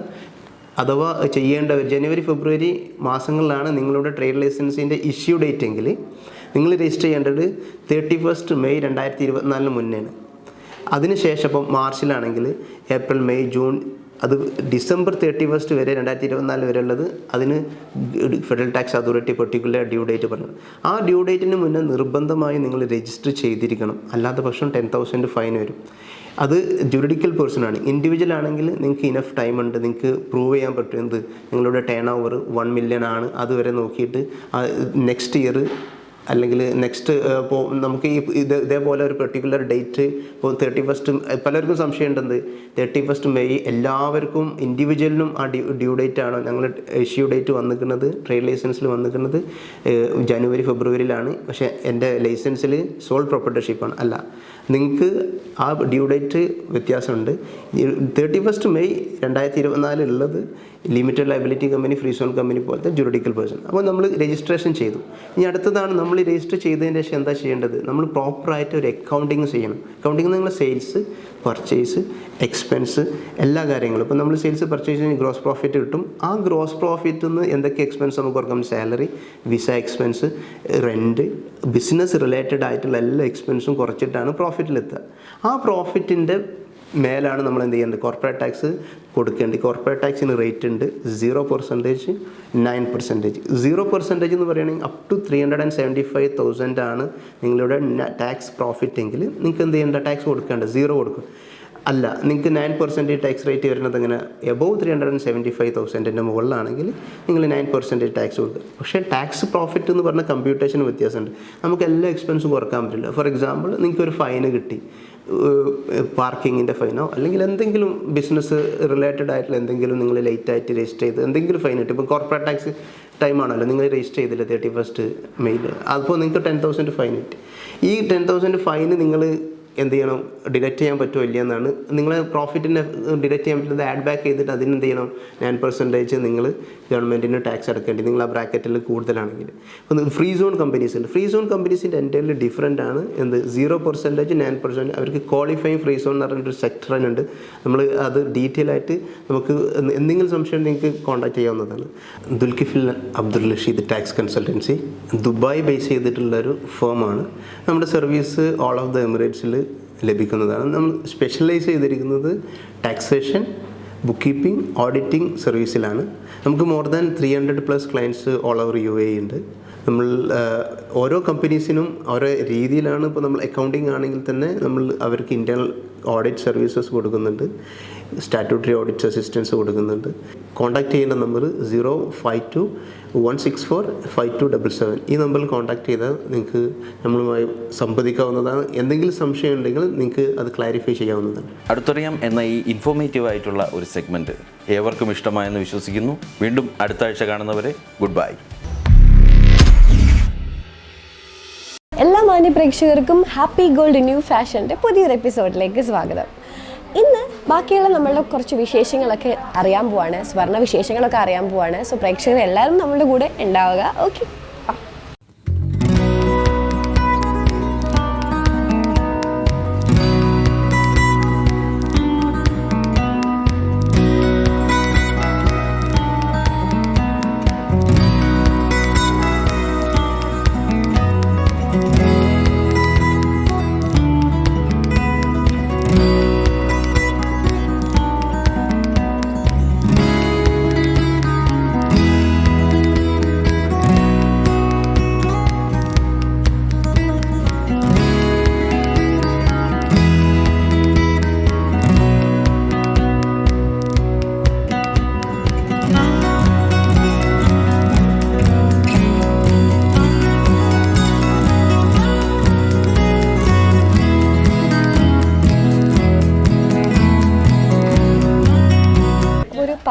അഥവാ ചെയ്യേണ്ടവർ ജനുവരി ഫെബ്രുവരി മാസങ്ങളിലാണ് നിങ്ങളുടെ ട്രേഡ് ലൈസൻസിൻ്റെ ഇഷ്യൂ ഡേറ്റ് എങ്കിൽ നിങ്ങൾ രജിസ്റ്റർ ചെയ്യേണ്ടത് 31 മെയ് 2024 മുന്നേയാണ്. അതിനുശേഷം ഇപ്പം മാർച്ചിലാണെങ്കിൽ ഏപ്രിൽ, മെയ്, ജൂൺ, അത് ഡിസംബർ 31 വരെ 2024 വരെ ഉള്ളത് അതിന് federal tax authority particular due date പറഞ്ഞത്. ആ ഡ്യൂ ഡേറ്റിന് മുന്നേ നിർബന്ധമായി നിങ്ങൾ രജിസ്റ്റർ ചെയ്തിരിക്കണം, അല്ലാത്ത പക്ഷം 10,000 ഫൈൻ വരും. അത് ജുറിഡിക്കൽ പേഴ്സൺ ആണ്. ഇൻഡിവിജ്വൽ ആണെങ്കിൽ നിങ്ങൾക്ക് ഇനഫ് ടൈം ഉണ്ട്, നിങ്ങൾക്ക് പ്രൂവ് ചെയ്യാൻ പറ്റും എന്ത് നിങ്ങളുടെ ടേൺ ഓവർ 1 million ആണ്, അതുവരെ നോക്കിയിട്ട് നെക്സ്റ്റ് ഇയർ അല്ലെങ്കിൽ നെക്സ്റ്റ് ഇപ്പോൾ നമുക്ക് ഇതേപോലെ ഒരു പെർട്ടിക്കുലർ ഡേറ്റ് ഇപ്പോൾ 31 പലർക്കും സംശയമുണ്ടെന്ന് 31 മെയ് എല്ലാവർക്കും ഇൻഡിവിജ്വലിനും ആ ഡ്യൂ ഡേറ്റ് ആണോ? ഞങ്ങൾ ഇഷ്യൂ ഡേറ്റ് വന്നിരിക്കുന്നത് ട്രേഡ് ലൈസൻസിൽ വന്നിരിക്കുന്നത് ജനുവരി ഫെബ്രുവരിയിലാണ്, പക്ഷേ എൻ്റെ ലൈസൻസിൽ സോൾ പ്രൊപ്പർട്ടർഷിപ്പാണ്. അല്ല, നിങ്ങൾക്ക് ആ ഡ്യൂ ഡേറ്റ് വ്യത്യാസമുണ്ട്. 31 മെയ് 2024 ഉള്ളത് limited liability company, free zone company പോലത്തെ ജുറിഡിക്കൽ പേഴ്സൺ. അപ്പോൾ നമ്മൾ രജിസ്ട്രേഷൻ ചെയ്തു. ഇനി അടുത്തതാണ് നമ്മൾ രജിസ്റ്റർ ചെയ്തതിന് ശേഷം എന്താ ചെയ്യേണ്ടത്? നമ്മൾ പ്രോപ്പറായിട്ട് ഒരു അക്കൗണ്ടിങ് ചെയ്യണം. അക്കൗണ്ടിങ് നിങ്ങൾ സെയിൽസ്, പർച്ചേസ്, എക്സ്പെൻസ്, എല്ലാ കാര്യങ്ങളും. ഇപ്പോൾ നമ്മൾ സെയിൽസ് പർച്ചേസിന് ഗ്രോസ് പ്രോഫിറ്റ് കിട്ടും. ആ ഗ്രോസ് പ്രോഫിറ്റിൽ നിന്ന് എന്തൊക്കെ എക്സ്പെൻസ് നമുക്ക് കുറക്കാം? Salary, visa expense, rent, business related ആയിട്ടുള്ള എല്ലാ എക്സ്പെൻസും കുറച്ചിട്ടാണ് പ്രോഫിറ്റിലെത്തുക. ആ പ്രോഫിറ്റിൻ്റെ മേലാണ് നമ്മൾ എന്ത് ചെയ്യേണ്ടത്? കോർപ്പറേറ്റ് ടാക്സ് കൊടുക്കേണ്ടത്. കോർപ്പറേറ്റ് ടാക്സിന് റേറ്റ് ഉണ്ട് 0%, 9%. 0% എന്ന് പറയുകയാണെങ്കിൽ അപ് ടു 375,000 ആണ് നിങ്ങളുടെ ടാക്സ് പ്രോഫിറ്റ് എങ്കിൽ നിങ്ങൾക്ക് എന്ത് ചെയ്യേണ്ട? ടാക്സ് കൊടുക്കേണ്ടത് 0 കൊടുക്കും. അല്ല, നിങ്ങൾക്ക് 9% ടാക്സ് റേറ്റ് വരുന്നത് എങ്ങനെ? എബോവ് 375,000 മുകളിലാണെങ്കിൽ നിങ്ങൾ 9% ടാക്സ് കൊടുക്കുക. പക്ഷേ ടാക്സ് പ്രോഫിറ്റ് എന്ന് പറഞ്ഞ കമ്പ്യൂട്ടേഷന് വ്യത്യാസമുണ്ട്. നമുക്ക് എല്ലാ എക്സ്പെൻസും കുറക്കാൻ പറ്റില്ല. ഫോർ എക്സാമ്പിൾ, നിങ്ങൾക്കൊരു ഫൈന് കിട്ടി, പാർക്കിങ്ങിൻ്റെ ഫൈനോ അല്ലെങ്കിൽ എന്തെങ്കിലും ബിസിനസ് റിലേറ്റഡ് ആയിട്ടുള്ള എന്തെങ്കിലും നിങ്ങൾ ലേറ്റായിട്ട് രജിസ്റ്റർ ചെയ്ത് എന്തെങ്കിലും ഫൈൻ കിട്ടും. ഇപ്പോൾ കോർപ്പറേറ്റ് ടാക്സ് ടൈമാണല്ലോ, നിങ്ങൾ രജിസ്റ്റർ ചെയ്തില്ല 31 മെയ്യിൽ, അപ്പോൾ നിങ്ങൾക്ക് 10,000 ഫൈൻ കിട്ടി. ഈ 10,000 ഫൈന് നിങ്ങൾ എന്ത് ചെയ്യണം? ഡിഡക്റ്റ് ചെയ്യാൻ പറ്റുമോ ഇല്ല എന്നാണ്. നിങ്ങൾ പ്രോഫിറ്റിനെ ഡിഡക്റ്റ് ചെയ്യാൻ പറ്റുന്നത് ആഡ് ബാക്ക് ചെയ്തിട്ട് അതിന് എന്ത് ചെയ്യണം? 9% നിങ്ങൾ ഗവൺമെൻറ്റിന് ടാക്സ് അടക്കേണ്ടി, നിങ്ങൾ ആ ബ്രാക്കറ്റിൽ കൂടുതലാണെങ്കിൽ. അപ്പോൾ ഫ്രീ സോൺ കമ്പനീസ് ഉണ്ട്. ഫ്രീ സോൺ കമ്പനീസിൻ്റെ എൻ്റയർലി ഡിഫറൻ്റ് ആണ്. എന്ത് 0%, 9%. അവർക്ക് ക്വാളിഫൈങ് ഫ്രീ സോൺ എന്ന് പറഞ്ഞിട്ടൊരു സെക്ടർ ഉണ്ട്. നമ്മൾ അത് ഡീറ്റെയിൽ ആയിട്ട് നമുക്ക് എന്തെങ്കിലും സംശയം നിങ്ങൾക്ക് കോൺടാക്ട് ചെയ്യാവുന്നതാണ്. Dulkifil Abdul Rasheed tax consultancy Dubai base ചെയ്തിട്ടുള്ളൊരു ഫേമാണ്. നമ്മുടെ സർവീസ് ഓൾ ഓഫ് ദ എമിറേറ്റ്സിൽ ലഭിക്കുന്നതാണ്. നമ്മൾ സ്പെഷ്യലൈസ് ചെയ്തിരിക്കുന്നത് ടാക്സേഷൻ, ബുക്ക് കീപ്പിംഗ്, ഓഡിറ്റിംഗ് സർവീസിലാണ്. നമുക്ക് more than 300+ clients all over UAE ഉണ്ട്. നമ്മൾ ഓരോ കമ്പനീസിനും ഓരോ രീതിയിലാണ്. ഇപ്പോൾ നമ്മൾ അക്കൗണ്ടിങ് ആണെങ്കിൽ തന്നെ നമ്മൾ അവർക്ക് ഇൻറ്റേർണൽ ഓഡിറ്റ് സർവീസസ് കൊടുക്കുന്നുണ്ട്, സ്റ്റാറ്റ്യൂട്ടറി ഓഡിറ്റ് അസിസ്റ്റൻസ് കൊടുക്കുന്നുണ്ട്. കോൺടാക്ട് ചെയ്യുന്ന നമ്പർ 052-164-5277. ഈ നമ്പറിൽ കോൺടാക്ട് ചെയ്താൽ നിങ്ങൾക്ക് നമ്മളുമായി സംവദിക്കാവുന്നതാണ്. എന്തെങ്കിലും സംശയം ഉണ്ടെങ്കിൽ നിങ്ങൾക്ക് അത് ക്ലാരിഫൈ ചെയ്യാവുന്നതാണ്. അടുത്തറിയാം എന്ന ഈ ഇൻഫോർമേറ്റീവ് ആയിട്ടുള്ള ഒരു സെഗ്മെൻറ്റ് ഏവർക്കും ഇഷ്ടമായെന്ന് വിശ്വസിക്കുന്നു. വീണ്ടും അടുത്ത ആഴ്ച കാണുന്നവരെ ഗുഡ് ബൈ. എല്ലാ മാന്യ പ്രേക്ഷകർക്കും ഹാപ്പി ഗോൾഡ് ന്യൂ ഫാഷൻ്റെ പുതിയൊരു എപ്പിസോഡിലേക്ക് സ്വാഗതം. ഇന്ന് ബാക്കിയുള്ള നമ്മളുടെ കുറച്ച് വിശേഷങ്ങളൊക്കെ അറിയാൻ പോവാണ്, സ്വർണ്ണ വിശേഷങ്ങളൊക്കെ അറിയാൻ പോവാണ്. സോ പ്രേക്ഷകർ എല്ലാവരും നമ്മളുടെ കൂടെ ഉണ്ടാവുക. ഓക്കെ.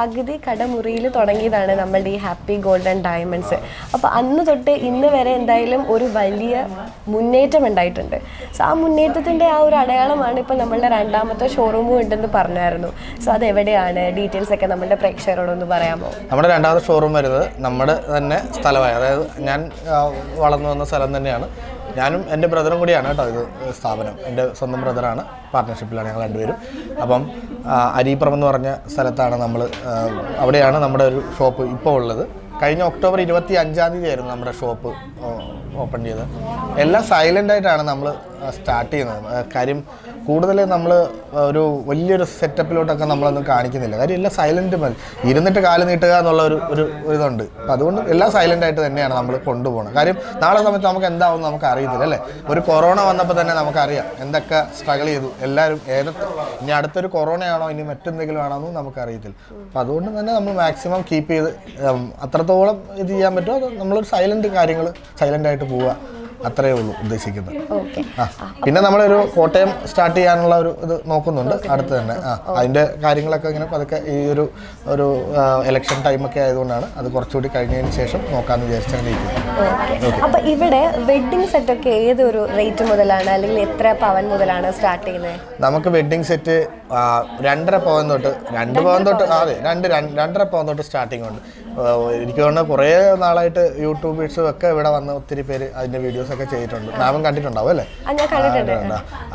പകുതി കടമുറിയിൽ തുടങ്ങിയതാണ് നമ്മളുടെ ഈ ഹാപ്പി ഗോൾഡ് ആൻഡ് ഡയമണ്ട്സ്. അപ്പോൾ അന്ന് തൊട്ട് ഇന്ന് വരെ എന്തായാലും ഒരു വലിയ മുന്നേറ്റം ഉണ്ടായിട്ടുണ്ട്. സോ ആ മുന്നേറ്റത്തിൻ്റെ ആ ഒരു അടയാളമാണ് ഇപ്പോൾ നമ്മളുടെ രണ്ടാമത്തെ ഷോറൂമും ഉണ്ടെന്ന് പറഞ്ഞായിരുന്നു. സോ അതെവിടെയാണ്, ഡീറ്റെയിൽസ് ഒക്കെ നമ്മളുടെ പ്രേക്ഷകരോടൊന്ന് പറയാമോ? നമ്മുടെ രണ്ടാമത്തെ ഷോറൂം വരുന്നത് നമ്മുടെ തന്നെ സ്ഥലമായി, അതായത് ഞാൻ വളർന്നു വന്ന സ്ഥലം തന്നെയാണ്. ഞാനും എൻ്റെ ബ്രദറും കൂടിയാണ് കേട്ടോ ഇത് സ്ഥാപനം. എൻ്റെ സ്വന്തം ബ്രദറാണ്, പാർട്ട്ണർഷിപ്പിലാണ് ഞങ്ങൾ രണ്ടുപേരും. അപ്പം അരീപ്പുറം എന്ന് പറഞ്ഞ സ്ഥലത്താണ് നമ്മൾ, അവിടെയാണ് നമ്മുടെ ഒരു ഷോപ്പ് ഇപ്പോൾ ഉള്ളത്. കഴിഞ്ഞ ഒക്ടോബർ 25 ആയിരുന്നു നമ്മുടെ ഷോപ്പ് ഓപ്പൺ ചെയ്തത്. എല്ലാം സൈലൻ്റ് ആയിട്ടാണ് നമ്മൾ സ്റ്റാർട്ട് ചെയ്യുന്നത്. കാര്യം കൂടുതൽ നമ്മൾ ഒരു വലിയൊരു സെറ്റപ്പിലോട്ടൊക്കെ നമ്മളൊന്നും കാണിക്കുന്നില്ല. കാര്യം എല്ലാം സൈലൻറ്റ് മതി, ഇരുന്നിട്ട് കാല് നീട്ടുക എന്നുള്ള ഒരു ഇതുണ്ട്. അപ്പം അതുകൊണ്ട് എല്ലാം സൈലൻ്റ് ആയിട്ട് തന്നെയാണ് നമ്മൾ കൊണ്ടുപോകുന്നത്. കാര്യം നാളെ സമയത്ത് നമുക്ക് എന്താവും നമുക്ക് അറിയത്തില്ല അല്ലേ. ഒരു കൊറോണ വന്നപ്പോൾ തന്നെ നമുക്കറിയാം എന്തൊക്കെ സ്ട്രഗിൾ ചെയ്തു എല്ലാവരും. ഇനി അടുത്തൊരു കൊറോണയാണോ ഇനി മറ്റെന്തെങ്കിലും ആണോ എന്നും നമുക്കറിയത്തില്ല. അപ്പം അതുകൊണ്ട് തന്നെ നമ്മൾ മാക്സിമം കീപ്പ് ചെയ്ത് അത്രത്തോളം ഇത് ചെയ്യാൻ പറ്റുമോ അത് നമ്മളൊരു കാര്യങ്ങൾ സൈലൻ്റായിട്ട് പോവുക, അത്രയേ ഉള്ളൂ ഉദ്ദേശിക്കുന്നത്. പിന്നെ നമ്മളൊരു കോട്ടയം സ്റ്റാർട്ട് ചെയ്യാനുള്ള ഒരു ഇത് നോക്കുന്നുണ്ട് അടുത്ത് തന്നെ. അതിൻ്റെ കാര്യങ്ങളൊക്കെ ഇങ്ങനെ പതുക്കെ ഈ ഒരു ഇലക്ഷൻ ടൈമൊക്കെ ആയതുകൊണ്ടാണ് അത് കുറച്ചുകൂടി കഴിഞ്ഞതിന് ശേഷം നോക്കാമെന്ന് വിചാരിച്ചാണ് ഇരിക്കുന്നത്. അപ്പോൾ ഇവിടെ വെഡ്ഡിംഗ് സെറ്റൊക്കെ ഏതൊരു റേറ്റ് മുതലാണ്, അല്ലെങ്കിൽ എത്ര പവൻ മുതലാണ് സ്റ്റാർട്ട് ചെയ്യുന്നത്? നമുക്ക് വെഡ്ഡിംഗ് സെറ്റ് 2.5 പവൻ തൊട്ട് 2 പവൻ തൊട്ട് അതെ 2.5 പവൻ തൊട്ട് സ്റ്റാർട്ടിംഗ് ഉണ്ട്. എനിക്ക് തോന്നുന്നു കുറേ നാളായിട്ട് യൂട്യൂബേഴ്സും ഒക്കെ ഇവിടെ വന്ന് ഒത്തിരി പേര് അതിൻ്റെ വീഡിയോസൊക്കെ ചെയ്തിട്ടുണ്ട്. മാമും കണ്ടിട്ടുണ്ടാവും അല്ലേ?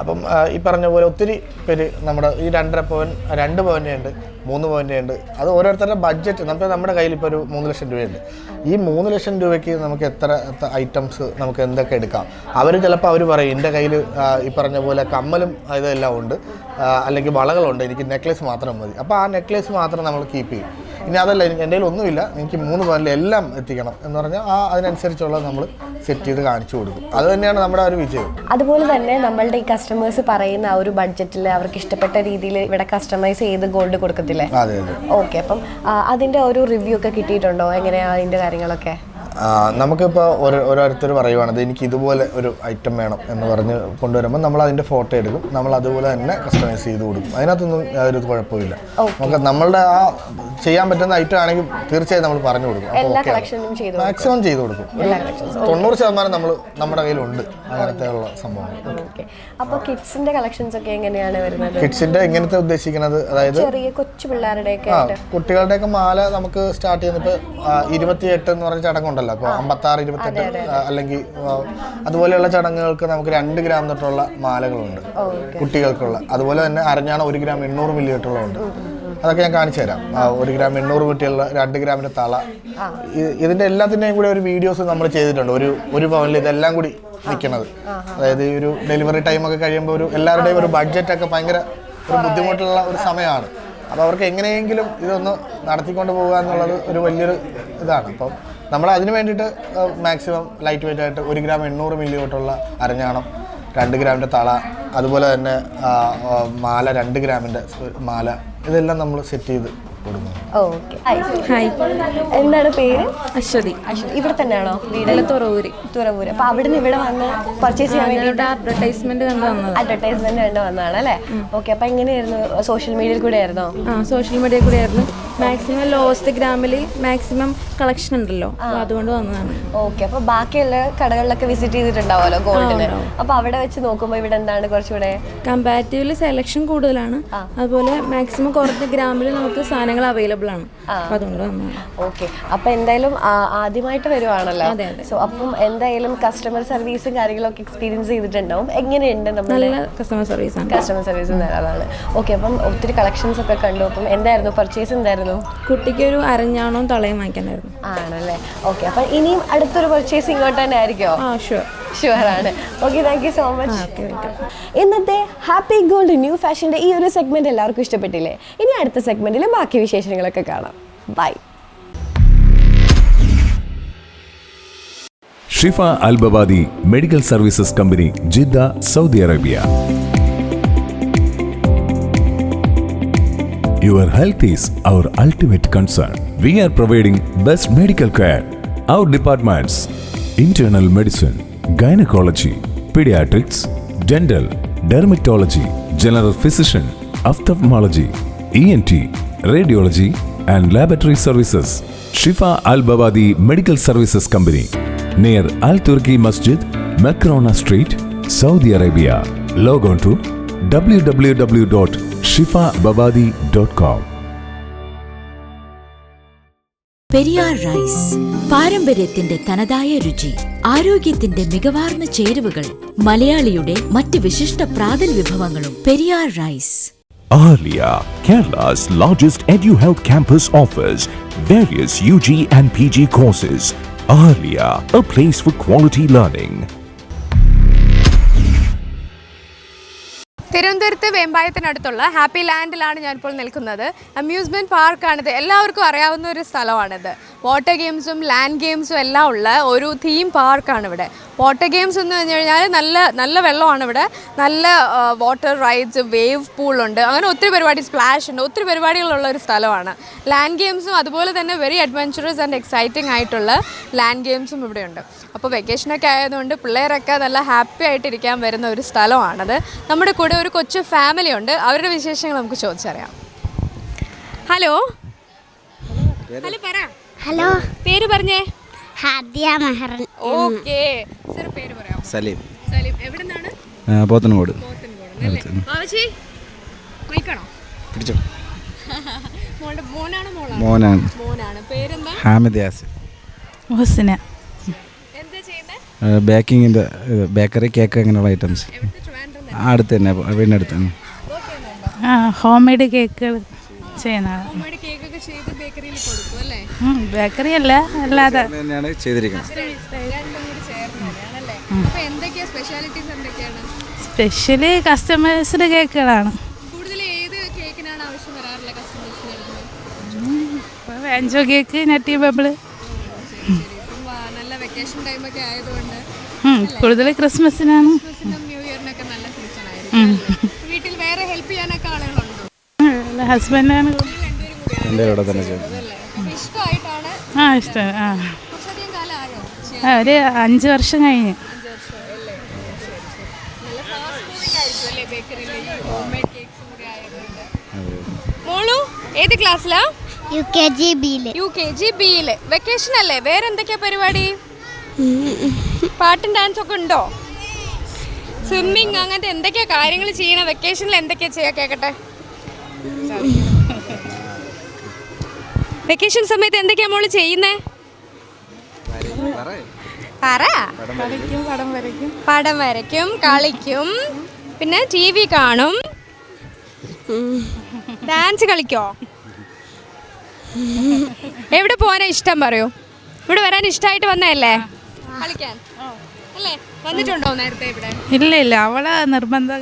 അപ്പം ഈ പറഞ്ഞ പോലെ ഒത്തിരി പേര് നമ്മുടെ ഈ 2.5 പവൻ 2 പവൻ്റെ ഉണ്ട്, 3 പവൻ്റെ ഉണ്ട്. അത് ഓരോരുത്തരുടെ ബഡ്ജറ്റ്. നമ്മുടെ കയ്യിൽ ഇപ്പോൾ ഒരു 3 ലക്ഷം രൂപയുണ്ട്. ഈ 3 ലക്ഷം രൂപയ്ക്ക് നമുക്ക് എത്ര ഐറ്റംസ് നമുക്ക് എന്തൊക്കെ എടുക്കാം. ചിലപ്പോൾ അവർ പറയും എൻ്റെ കയ്യിൽ ഈ പറഞ്ഞ പോലെ കമ്മലും ഇതെല്ലാം ഉണ്ട്, അല്ലെങ്കിൽ വളകളുണ്ട്, എനിക്ക് നെക്ലേസ് മാത്രം മതി. അപ്പോൾ ആ നെക്ലേസ് മാത്രം നമ്മൾ കീപ്പ് ചെയ്യും. ഇനി അതല്ല എൻ്റെ കയ്യിൽ ഒന്നുമില്ല, എനിക്ക് 3 പവനിൽ എല്ലാം എത്തിക്കണം എന്ന് പറഞ്ഞാൽ അതിനനുസരിച്ചുള്ളത് നമ്മൾ സെറ്റ് ചെയ്ത് കാണിച്ചു കൊടുക്കും. അത് തന്നെയാണ് നമ്മുടെ ഒരു വിജയം. അതുപോലെ തന്നെ നമ്മളുടെ ഈ കസ്റ്റമേഴ്സ് പറയുന്ന ആ ഒരു ബഡ്ജറ്റിൽ അവർക്ക് ഇഷ്ടപ്പെട്ട രീതിയിൽ ഇവിടെ കസ്റ്റമൈസ് ചെയ്ത് ഗോൾഡ് കൊടുക്കത്തില്ലേ? അതെ അതെ. ഓക്കെ, അപ്പം അതിൻ്റെ ഒരു റിവ്യൂ ഒക്കെ കിട്ടിയിട്ടുണ്ടോ? എങ്ങനെയാണ് അതിൻ്റെ കാര്യങ്ങളൊക്കെ? നമുക്കിപ്പോൾ ഓരോരുത്തർ പറയുവാണത് എനിക്ക് ഇതുപോലെ ഒരു ഐറ്റം വേണം എന്ന് പറഞ്ഞ് കൊണ്ടുവരുമ്പോൾ നമ്മൾ അതിൻ്റെ ഫോട്ടോ എടുക്കും, നമ്മൾ അതുപോലെ തന്നെ കസ്റ്റമൈസ് ചെയ്ത് കൊടുക്കും. അതിനകത്തൊന്നും യാതൊരു കുഴപ്പമില്ല. നമുക്ക് നമ്മളുടെ ആ ചെയ്യാൻ പറ്റുന്ന ഐറ്റം ആണെങ്കിൽ തീർച്ചയായും നമ്മൾ പറഞ്ഞു കൊടുക്കും. മാക്സിമം ചെയ്ത് കൊടുക്കും. 90% നമ്മൾ നമ്മുടെ കയ്യിലുണ്ട് അങ്ങനത്തെ ഉള്ള സംഭവങ്ങൾ. അപ്പോൾ കിഡ്സിന്റെ കളക്ഷൻസ് ഒക്കെ എങ്ങനെയാണ് വരുന്നത്? കിഡ്സിന്റെ എങ്ങനത്തെ ഉദ്ദേശിക്കുന്നത്? അതായത് ചെറിയ കൊച്ചു പിള്ളേരുടെയൊക്കെ കുട്ടികളുടെയൊക്കെ മാല നമുക്ക് സ്റ്റാർട്ട് ചെയ്യുന്നത് ഇപ്പോൾ 28 എന്ന് പറഞ്ഞ ചടങ്ങുണ്ടല്ലോ. അപ്പോൾ 56, 28 അല്ലെങ്കിൽ അതുപോലെയുള്ള ചടങ്ങുകൾക്ക് നമുക്ക് 2 ഗ്രാം തൊട്ടുള്ള മാലകളുണ്ട് കുട്ടികൾക്കുള്ള. അതുപോലെ തന്നെ അരഞ്ഞാണ് 1 ഗ്രാം 800 മില്ലി തൊട്ടുള്ളതുണ്ട്. അതൊക്കെ ഞാൻ കാണിച്ചു തരാം. 1 ഗ്രാം 800 മില്ലിയുള്ള 2 ഗ്രാമിൻ്റെ തള. ഇതിൻ്റെ എല്ലാത്തിൻ്റെയും കൂടെ ഒരു വീഡിയോസ് നമ്മൾ ചെയ്തിട്ടുണ്ട്. ഒരു പവനിൽ ഇതെല്ലാം കൂടി നിൽക്കുന്നത്. അതായത് ഈ ഒരു ഡെലിവറി ടൈമൊക്കെ കഴിയുമ്പോൾ എല്ലാവരുടെയും ഒരു ബഡ്ജറ്റൊക്കെ ഭയങ്കര ഒരു ബുദ്ധിമുട്ടുള്ള ഒരു സമയമാണ്. അപ്പോൾ അവർക്ക് എങ്ങനെയെങ്കിലും ഇതൊന്ന് നടത്തിക്കൊണ്ട് പോകുക എന്നുള്ളത് ഒരു വലിയൊരു ഇതാണ്. അപ്പം നമ്മൾ അതിന് വേണ്ടിയിട്ട് മാക്സിമം ലൈറ്റ് വെയിറ്റ് ആയിട്ട് 1 ഗ്രാം 800 മില്ലി തൊട്ടുള്ള അരഞ്ഞാണം, 2 ഗ്രാമിൻ്റെ തള, അതുപോലെ തന്നെ മാല 2 ഗ്രാമിൻ്റെ മാല, ഇതെല്ലാം നമ്മൾ സെറ്റ് ചെയ്ത് കൊടുക്കുന്നു. എന്താണ് പേര്? അശ്വതി. ഇവിടെ തന്നെയാണോ വീട്? തുറവൂര്. അപ്പൊ അവിടുന്ന് ഇവിടെ വന്ന് പർച്ചേസ് ചെയ്യാൻ വേണ്ടി അഡ്വർടൈസ്മെന്റ് കണ്ടു വന്നതാണ് അല്ലേ? ഓക്കെ, അപ്പൊ എങ്ങനെയായിരുന്നു? സോഷ്യൽ മീഡിയയിൽ കൂടെ ആയിരുന്നോ? സോഷ്യൽ മീഡിയയിൽ കൂടെ ആയിരുന്നു. മാക്സിമം ലോവസ്റ്റ് ഗ്രാമിൽ മാക്സിമം കളക്ഷൻ ഉണ്ടല്ലോ, അതുകൊണ്ട് വന്നതാണ്. ഓക്കെ, അപ്പൊ ബാക്കിയുള്ള കടകളിലൊക്കെ വിസിറ്റ് ചെയ്തിട്ടുണ്ടാവുമല്ലോ ഗോൾഡിന്. അപ്പൊ അവിടെ വെച്ച് നോക്കുമ്പോൾ ഇവിടെ എന്താണ് കുറച്ചുകൂടെ കമ്പാരിറ്റീവ്ലി സെലക്ഷൻ കൂടുതലാണ്. അതുപോലെ മാക്സിമം കുറച്ച് ഗ്രാമിൽ നമുക്ക് സാധനങ്ങൾ അവൈലബിൾ ആണ്. അതുകൊണ്ട് വന്നതാണ്. ഓക്കെ, അപ്പൊ എന്തായാലും ആദ്യമായിട്ട് വരുവാണല്ലോ. സോ അപ്പം എന്തായാലും കസ്റ്റമർ സർവീസും കാര്യങ്ങളൊക്കെ എക്സ്പീരിയൻസ് ചെയ്തിട്ടുണ്ടാവും. എങ്ങനെയുണ്ട്? നല്ല കസ്റ്റമർ സർവീസ് ആണ്. കസ്റ്റമർ സർവീസ് നല്ലതാണ്. ഓക്കെ, അപ്പം ഒത്തിരി കളക്ഷൻസ് ഒക്കെ കണ്ടു. അപ്പം എന്തായിരുന്നു പർച്ചേസ്? എന്തായിരുന്നു? കുട്ടിക്ക് ഒരു അരഞ്ഞാണോ തളയും വാങ്ങിക്കാനായിരുന്നു. ആണല്ലേ? ഓക്കെ, അപ്പം ഇനിയും അടുത്തൊരു പർച്ചേസ് ഇങ്ങോട്ട് തന്നെ ആയിരിക്കുമോ? ഷുവർ ആണ്. Okay, thank you so much. ഇന്നത്തെ ഹാപ്പി ഗോൾഡ് ന്യൂ ഫാഷൻ്റെ ഈ ഒരു സെഗ്മെന്റ് എല്ലാവർക്കും ഇഷ്ടപ്പെട്ടില്ലേ? ഇനി അടുത്ത സെഗ്മെന്റിൽ ബാക്കി വിശേഷങ്ങളൊക്കെ കാണാം. ബൈ. Shifa Al Babadi medical services company, Jeddah, Saudi Arabia. Your health is our ultimate concern. We are providing best medical care. Our departments: internal medicine, gynecology, pediatrics, dental, dermatology, general physician, ophthalmology, ENT, radiology, and Laboratory Services. Shifa Al Babadi Medical Services Company. Near Al Turki Masjid, Makrona Street, Saudi Arabia. Log on to www.shifababadi.com. Periyar rice, പാരമ്പര്യത്തിന്റെ തനതായ രുചി, ആരോഗ്യത്തിന്റെ മികവാർന്ന ചേരുവകൾ, മലയാളിയുടെ മറ്റ് വിശിഷ്ട പ്രാതൽ വിഭവങ്ങളും. Periyar rice. Ahlia, Kerala's largest EduHealth campus, offers various UG and PG courses. Ahlia, a place for quality learning. തിരുവനന്തപുരത്ത് വേമ്പായത്തിനടുത്തുള്ള ഹാപ്പി ലാൻഡിലാണ് ഞാനിപ്പോൾ നിൽക്കുന്നത്. അമ്യൂസ്മെൻറ്റ് പാർക്കാണിത്. എല്ലാവർക്കും അറിയാവുന്ന ഒരു സ്ഥലമാണിത്. വാട്ടർ ഗെയിംസും ലാൻഡ് ഗെയിംസും എല്ലാം ഉള്ള ഒരു തീം പാർക്കാണ് ഇവിടെ. വാട്ടർ ഗെയിംസ് എന്ന് പറഞ്ഞു കഴിഞ്ഞാൽ നല്ല വെള്ളമാണ് ഇവിടെ. നല്ല വാട്ടർ റൈഡ്സ്, വേവ് പൂളുണ്ട്, അങ്ങനെ ഒത്തിരി പരിപാടി, സ്പ്ലാഷ് ഉണ്ട്, ഒത്തിരി പരിപാടികളുള്ള ഒരു സ്ഥലമാണ്. ലാൻഡ് ഗെയിംസും അതുപോലെ തന്നെ വെരി അഡ്വഞ്ചറസ് ആൻഡ് എക്സൈറ്റിംഗ് ആയിട്ടുള്ള ലാൻഡ് ഗെയിംസും ഇവിടെയുണ്ട്. അപ്പോൾ വെക്കേഷനൊക്കെ ആയതുകൊണ്ട് പിള്ളേരൊക്കെ നല്ല ഹാപ്പി ആയിട്ടിരിക്കാൻ വരുന്ന ഒരു സ്ഥലമാണത്. നമ്മുടെ കൂടെ ഒരു കൊച്ചു ഫാമിലി ഉണ്ട്. അവരുടെ വിശേഷങ്ങൾ നമുക്ക് ചോദിച്ചറിയാം. ഹലോ ഹലോ പറ. ഹലോ, പേര് പറഞ്ഞേ. ഹാദിയ മെഹറൻ. ഓക്കേ, സർ പേര് പറയാം. സലീം. സലീം എവിടെ നിന്നാണ്? പോത്തൻകോട്. ബാബുജി മൈക്കാണോ? പിടിച്ചോ. മോനാണോ മോളാണോ? മോനാണ്. മോനാണ്. പേരെന്താ? ഹാമിദ് യാസിൻ. ഹുസ്ന. എന്താ ചെയ്യുന്നത്? ബേക്കിങ്ങിൻ്റെ ബേക്കറി, കേക്ക് അങ്ങനെയുള്ള ഐറ്റംസ്. അടുത്ത് തന്നെ, വീടിൻ്റെ അടുത്ത് തന്നെ. ഹോം മെയ്ഡ് കേക്കുകൾ ചെയ്യുന്ന ബേക്കറി അല്ല, അല്ലാതെ തന്നെയാണ് ചെയ്തിരിക്കുന്നത്. സ്പെഷ്യലി കസ്റ്റമൈസ്ഡ് കേക്കുകളാണ്. വാഞ്ചോ കേക്ക്, നട്ടി ബബിള്. കൂടുതൽ ക്രിസ്മസിനാണ്. ഹസ്ബൻഡാണ്. എൻ്റെ ഇവിടെ തന്നെ ചെയ്യുന്നത്. ഇഷ്ടമാണ്. ഒരു 5 വർഷം കഴിഞ്ഞ്. മോളു ഏത് ക്ലാസ്സിലാ? UKG ബിയില്. വെക്കേഷൻ അല്ലേ? വേറെ എന്തൊക്കെയാ പരിപാടി? പാട്ടും ഡാൻസ് ഒക്കെ ഉണ്ടോ? സ്വിമ്മിങ്, അങ്ങനത്തെ എന്തൊക്കെയാ കാര്യങ്ങൾ ചെയ്യണം വെക്കേഷനിൽ? എന്തൊക്കെയാ ചെയ്യാ കേക്കട്ടെ. വെക്കേഷൻ സമയത്ത് എന്തൊക്കെയാ മോള് ചെയ്യുന്നേ? പടം വരയ്ക്കും, കളിക്കും, പിന്നെ TV കാണും, ഡാൻസ് കളിക്കോ? എവിടെ പോകാനാ ഇഷ്ടം പറയൂ? ഇവിടെ വരാൻ ഇഷ്ടമായിട്ട് വന്നതല്ലേ കളിക്കാൻ? അല്ലേ? വന്നിട്ടുണ്ടോ നേരത്തെ ഇവിടെ? ഇല്ല, അവളെ നിർബന്ധം.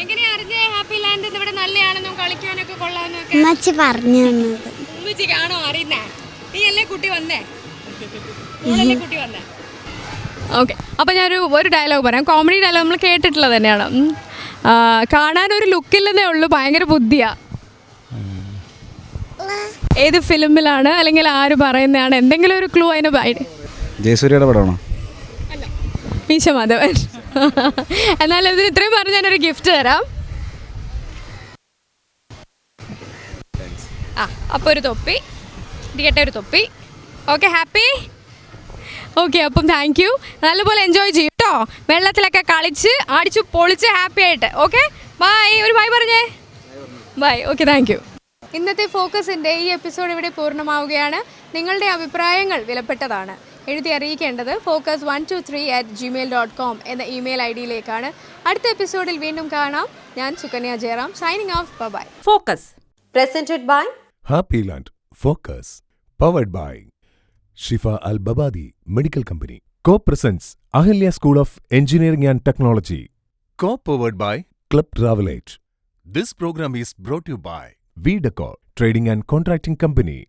എങ്ങനെയാ അറിഞ്ഞേ ഹാപ്പി ലാൻഡ് ഇവിടെ നല്ലയാണെന്നും കളിക്കാനൊക്കെ കൊള്ളാമെന്നൊക്കെ? ഉമ്മച്ചിക്കാണോ അറിയുന്നേ? നീ അല്ലേ കുട്ടി വന്നേ? കുട്ടി വന്നേ. ഓക്കെ, അപ്പോൾ ഞാനൊരു ഡയലോഗ് പറയാം. കോമഡി ഡയലോഗ് നമ്മൾ കേട്ടിട്ടുള്ളത് തന്നെയാണ്. കാണാനൊരു ലുക്കില്ലെന്നേ ഉള്ളൂ, ഭയങ്കര ബുദ്ധിയാ. ഏത് ഫിലിമിലാണ്, അല്ലെങ്കിൽ ആര് പറയുന്നതാണ്? എന്തെങ്കിലും ഒരു ക്ലൂ അതിന്? ജയസൂര്യയുടെ പടമാണോ? മീശ മാധവൻ. എന്നാലും ഇതിന് ഇത്രയും പറഞ്ഞ് ഞാനൊരു ഗിഫ്റ്റ് തരാം. അപ്പോൾ ഒരു തൊപ്പി ഇരിക്കട്ടെ, ഒരു തൊപ്പി. Okay, happy? ഓക്കെ, അപ്പം താങ്ക് യു. നല്ലപോലെ എൻജോയ് ചെയ്യും കേട്ടോ. വെള്ളത്തിലൊക്കെ കളിച്ച് അടിച്ചു പൊളിച്ച് ഹാപ്പി ആയിട്ട്. Okay, bye. ഒരു ബൈ പറഞ്ഞേ. ബൈ. Okay, thank you. ഇന്നത്തെ ഫോക്കസിൻ്റെ ഈ എപ്പിസോഡ് ഇവിടെ പൂർണ്ണമാവുകയാണ്. നിങ്ങളുടെ അഭിപ്രായങ്ങൾ വിലപ്പെട്ടതാണ്. എഴുതി അറിയിക്കേണ്ടത് focus123@gmail.com എന്ന ഇമെയിൽ ഐഡിയിലേക്കാണ്. അടുത്ത എപ്പിസോഡിൽ വീണ്ടും കാണാം. ഞാൻ Sukanya Jayaram, signing off. Bye. Focus presented by Happy Land. Focus. Powered by Shifa Al Babadi Medical Company. Co-presents Ahalya School of Engineering and Technology. Co-powered by Club Travelage. This program is brought to you by V Decor Trading and Contracting Company.